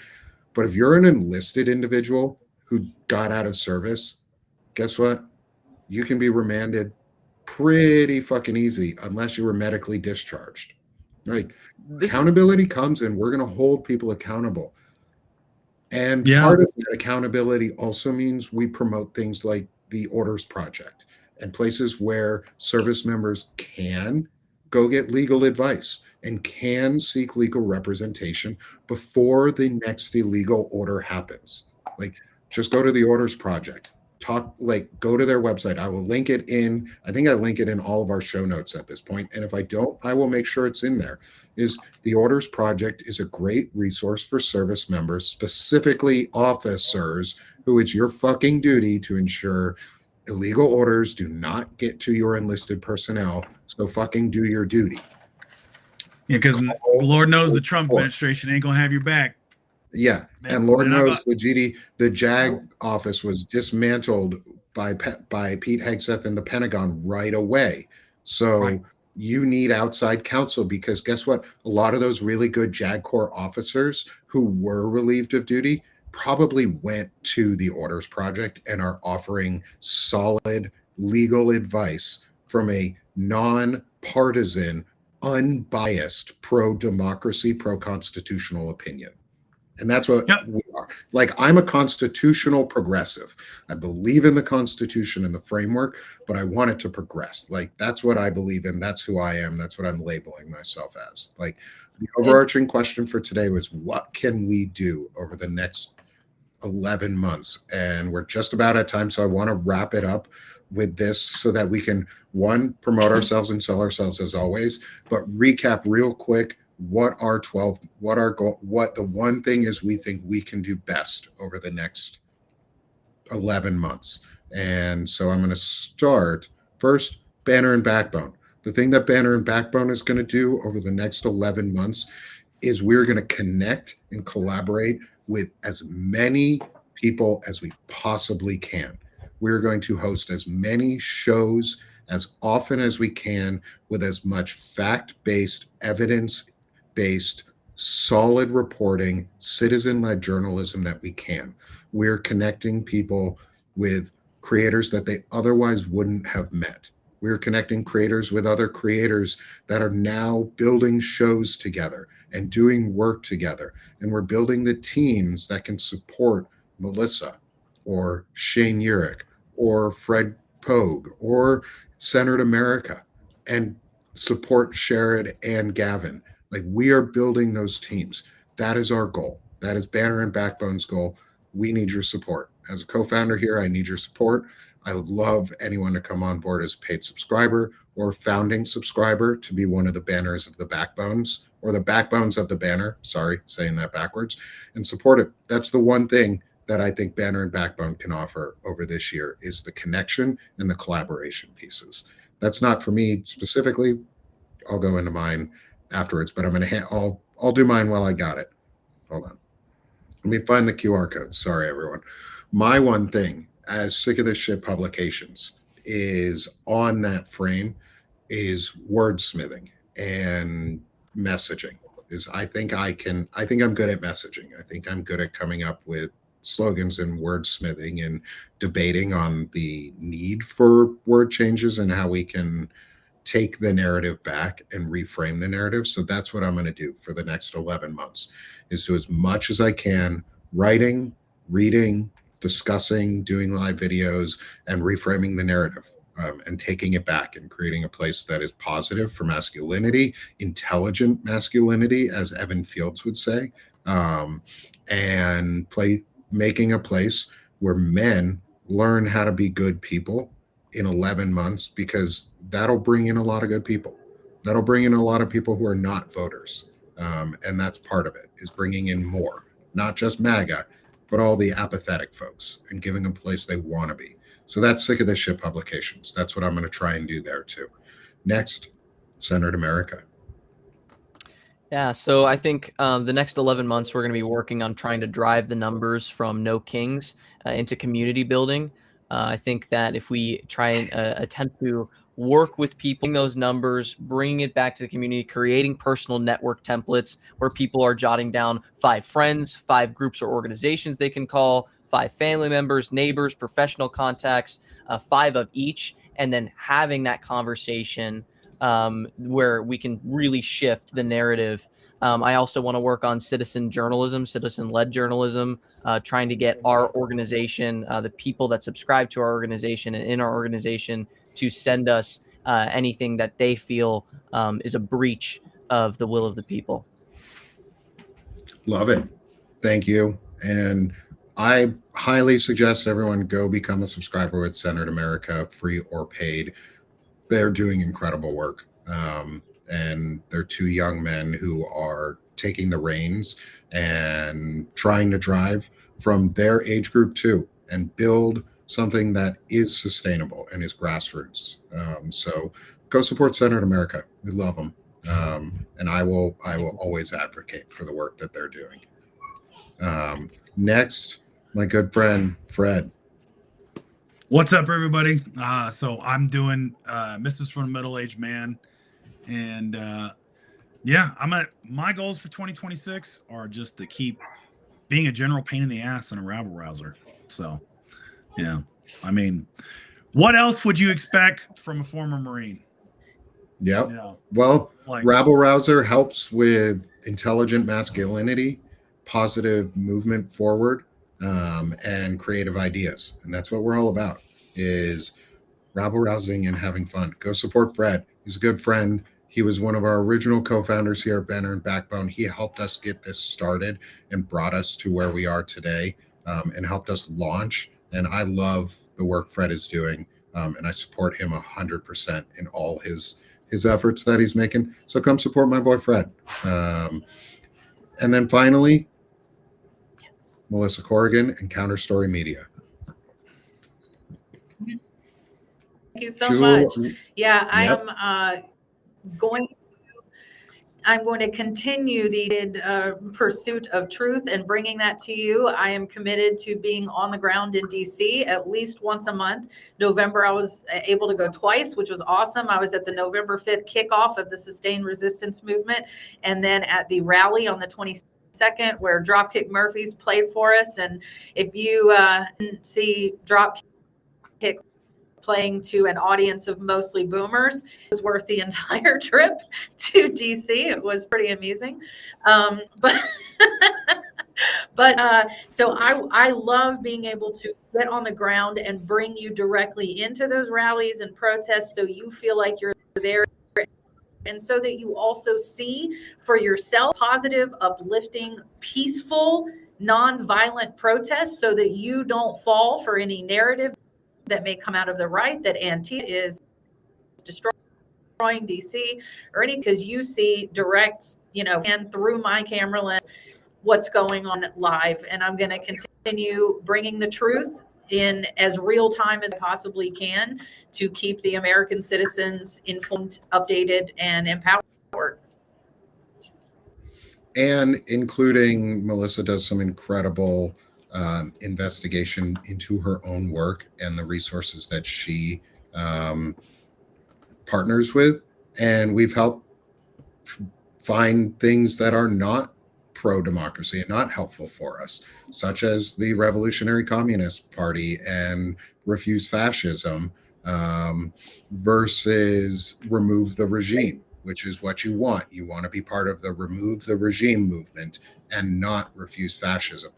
But if you're an enlisted individual who got out of service, guess what? You can be remanded pretty fucking easy unless you were medically discharged. Like, accountability comes in. We're going to hold people accountable. And part of that accountability also means we promote things like the Orders Project and places where service members can go get legal advice and can seek legal representation before the next illegal order happens. Like, just go to the Orders Project. Go to their website. I will link it in. I think I link it in all of our show notes at this point. And if I don't, I will make sure it's in there. The Orders Project is a great resource for service members, specifically officers, who it's your fucking duty to ensure illegal orders do not get to your enlisted personnel. So fucking do your duty. Yeah, because Lord knows the Trump administration ain't gonna have your back. Yeah, and Lord knows the JAG office was dismantled by Pete Hegseth and the Pentagon right away. So you need outside counsel, because guess what? A lot of those really good JAG Corps officers who were relieved of duty, probably went to the Orders Project and are offering solid legal advice from a non-partisan, unbiased, pro-democracy, pro-constitutional opinion. And that's what we are. Like, I'm a constitutional progressive. I believe in the Constitution and the framework, but I want it to progress. Like, that's what I believe in. That's who I am. That's what I'm labeling myself as. Like, the overarching question for today was, what can we do over the next 11 months? And we're just about at time, so I want to wrap it up with this so that we can, one, promote ourselves and sell ourselves as always, but recap real quick what the one thing is we think we can do best over the next 11 months. And so I'm going to start first, Banner and Backbone. The thing that Banner and Backbone is going to do over the next 11 months is we're going to connect and collaborate with as many people as we possibly can. We're going to host as many shows as often as we can with as much fact-based, evidence-based, solid reporting, citizen-led journalism that we can. We're connecting people with creators that they otherwise wouldn't have met. We're connecting creators with other creators that are now building shows together and doing work together. And we're building the teams that can support Melissa or Shane Urich or Fred Pogue or Centered America and support Sherrod and Gavin. Like, we are building those teams. That is our goal. That is Banner and Backbone's goal. We need your support. As a co-founder here, I need your support. I would love anyone to come on board as a paid subscriber or founding subscriber to be one of the banners of the Backbones, or the backbones of the banner. Sorry, saying that backwards, and support it. That's the one thing that I think Banner and Backbone can offer over this year, is the connection and the collaboration pieces. That's not for me specifically. I'll go into mine afterwards, but I'm going to I'll do mine while I got it. Hold on. Let me find the QR code. Sorry, everyone. My one thing, as Sick of This Shit Publications, is on that frame is wordsmithing and messaging. I think I'm good at messaging. I think I'm good at coming up with slogans and wordsmithing and debating on the need for word changes and how we can take the narrative back and reframe the narrative. So that's what I'm going to do for the next 11 months, is do as much as I can, writing, reading, discussing, doing live videos, and reframing the narrative, and taking it back and creating a place that is positive for masculinity, intelligent masculinity, as Evan Fields would say, and making a place where men learn how to be good people in 11 months, because that'll bring in a lot of good people. That'll bring in a lot of people who are not voters. And that's part of it, is bringing in more, not just MAGA, but all the apathetic folks, and giving them a place they want to be. So that's Sick of This Shit Publications. That's what I'm going to try and do there too. Next, Centered America. Yeah, so I think the next 11 months, we're going to be working on trying to drive the numbers from No Kings into community building. I think that if we try and attempt to work with people, those numbers, bringing it back to the community, creating personal network templates where people are jotting down 5 friends, 5 groups or organizations they can call, 5 family members, neighbors, professional contacts, 5 of each, and then having that conversation where we can really shift the narrative. I also want to work on citizen journalism, citizen-led journalism, trying to get our organization, the people that subscribe to our organization and in our organization, to send us anything that they feel is a breach of the will of the people. Love it. Thank you. And I highly suggest everyone go become a subscriber with Centered America, free or paid. They're doing incredible work. And they're 2 young men who are taking the reins and trying to drive from their age group too, and build something that is sustainable and is grassroots. So go support Centered America. We love them. And I will always advocate for the work that they're doing. Next, my good friend, Fred. What's up, everybody? So I'm doing Mistress from a Middle-Aged Man. And my goals for 2026 are just to keep being a general pain in the ass and a rabble rouser. So, yeah, I mean, what else would you expect from a former Marine? Yep. You know, Well, like, rabble rouser helps with intelligent masculinity, positive movement forward, and creative ideas. And that's what we're all about, is rabble rousing and having fun. Go support Fred. He's a good friend. He was one of our original co-founders here at Banner and Backbone. He helped us get this started and brought us to where we are today, and helped us launch. And I love the work Fred is doing, and I support him 100% in all his efforts that he's making. So come support my boy Fred. And then finally, Melissa Corrigan and Counter Story Media. Thank you so She's much. a little, Yeah, I Yep. am I'm going to continue the pursuit of truth and bringing that to you. I am committed to being on the ground in DC at least once a month. November, I was able to go twice, which was awesome. I was at the November 5th kickoff of the Sustained Resistance Movement, and then at the rally on the 22nd, where Dropkick Murphys played for us. And if you didn't see Dropkick playing to an audience of mostly boomers, it was worth the entire trip to DC. It was pretty amusing. But so I love being able to get on the ground and bring you directly into those rallies and protests, so you feel like you're there, and so that you also see for yourself positive, uplifting, peaceful, non-violent protests, so that you don't fall for any narrative that may come out of the right that Antifa is destroying DC or any, because you see direct, and through my camera lens, what's going on live. And I'm going to continue bringing the truth in as real time as I possibly can to keep the American citizens informed, updated, and empowered. And including Melissa does some incredible investigation into her own work and the resources that she partners with. And we've helped find things that are not pro-democracy and not helpful for us, such as the Revolutionary Communist Party and Refuse Fascism, versus Remove the Regime, which is what you want. You want to be part of the Remove the Regime movement and not Refuse Fascism.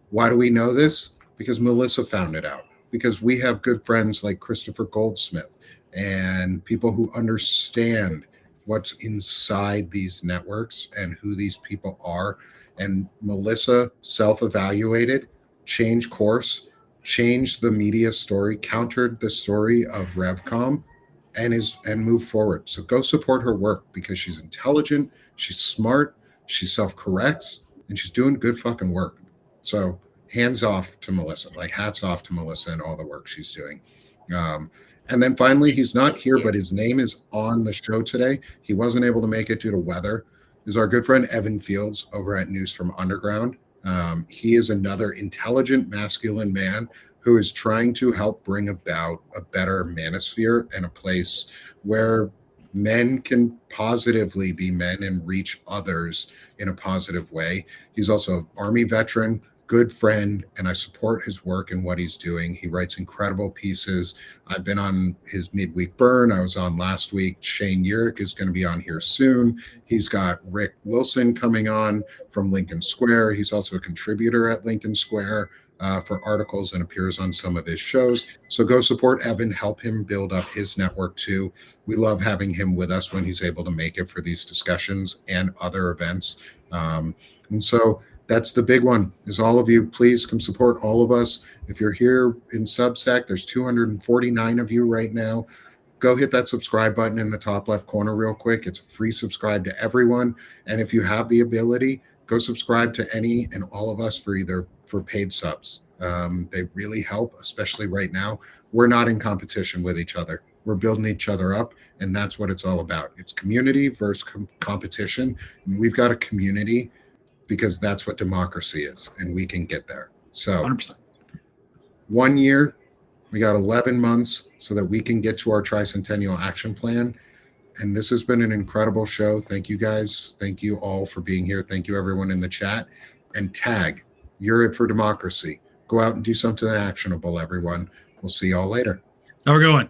Why do we know this? Because Melissa found it out. Because we have good friends like Christopher Goldsmith and people who understand what's inside these networks and who these people are. And Melissa self-evaluated, changed course, changed the media story, countered the story of RevCom, and moved forward. So go support her work, because she's intelligent, she's smart, she self-corrects, and she's doing good fucking work. So hands off to Melissa, like hats off to Melissa and all the work she's doing. And then finally, he's not here, but his name is on the show today. He wasn't able to make it due to weather. Is our good friend Evan Fields over at News from Underground. He is another intelligent, masculine man who is trying to help bring about a better manosphere and a place where men can positively be men and reach others in a positive way. He's also an Army veteran, good friend, and I support his work and what he's doing. He writes incredible pieces. I've been on his midweek burn. I was on last week. Shane Urick is going to be on here soon. He's got Rick Wilson coming on from Lincoln Square. He's also a contributor at Lincoln Square for articles and appears on some of his shows. So go support Evan, help him build up his network too. We love having him with us when he's able to make it for these discussions and other events. And so that's the big one, is all of you, please come support all of us. If you're here in Substack, there's 249 of you right now. Go hit that subscribe button in the top left corner real quick. It's a free subscribe to everyone. And if you have the ability, go subscribe to any and all of us for paid subs. They really help, especially right now. We're not in competition with each other. We're building each other up, and that's what it's all about. It's community versus competition. And we've got a community, because that's what democracy is, and we can get there. So 100%. 1 year, we got 11 months so that we can get to our tricentennial action plan. And this has been an incredible show. Thank you guys. Thank you all for being here. Thank you everyone in the chat. And tag You're it for democracy. Go out and do something actionable, everyone. We'll see y'all later. Have a good one.